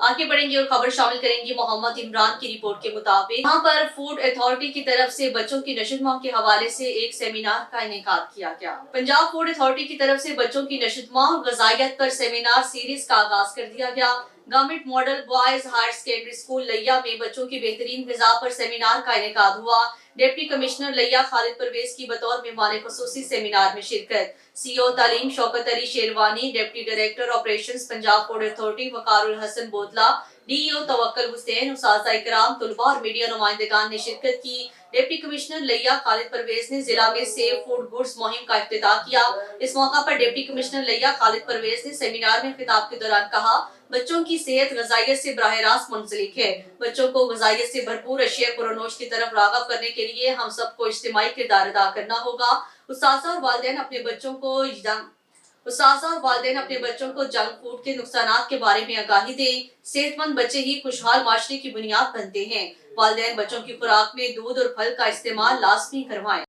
आगे बढ़ेंगे और खबर शामिल करेंगे मोहम्मद इमरान की रिपोर्ट के मुताबिक यहाँ पर फूड अथॉरिटी की तरफ से बच्चों की नशोनुमा के हवाले से एक सेमिनार का इनेकाद किया गया। पंजाब फूड अथॉरिटी की तरफ से बच्चों की नशोनुमा और ग़िज़ाइयत पर सेमिनार सीरीज का आगाज कर दिया गया। Government model boys higher secondary school Layyah में बच्चों की बेहतरीन ग़िज़ा पर सेमिनार का इनेकाद हुआ। डिप्टी कमिश्नर लिया खालिद परवेज की बतौर मेहमान खुसूसी सेमिनार में शिरकत। सीओ तालीम Shaukat Ali Sherwani, deputy director operations Punjab food authority Waqarul Hasan Botla, DEO तवक्कल Hussain, उस्ताज़ा इकराम, तुलबा और मीडिया नुमाइंदगान ने शिरकत की। डिप्टी कमिश्नर लिया खालिद परवेज ने जिला में सेव फूड गुड्स मुहिम का इफ्तिताह किया। इस मौका पर डिप्टी कमिश्नर लिया खालिद परवेज ने सेमिनार में खिताब के दौरान कहा, बच्चों की सेहत ग़िज़ाइयत से बराह रास्त मुंसलिक है। बच्चों को ग़िज़ाइयत से भरपूर अशिया पुरनोश की तरफ राग़ब करने के लिए हम सबको इज्तिमाई किरदार अदा करना होगा। उस्ताज़ा और वालिदैन अपने बच्चों को जंक फूड के नुकसानात के बारे में आगाही दें। सेहतमंद बच्चे ही खुशहाल माशरे की बुनियाद बनते हैं। वालिदैन बच्चों की खुराक में दूध और फल का इस्तेमाल लाजमी करवाएं।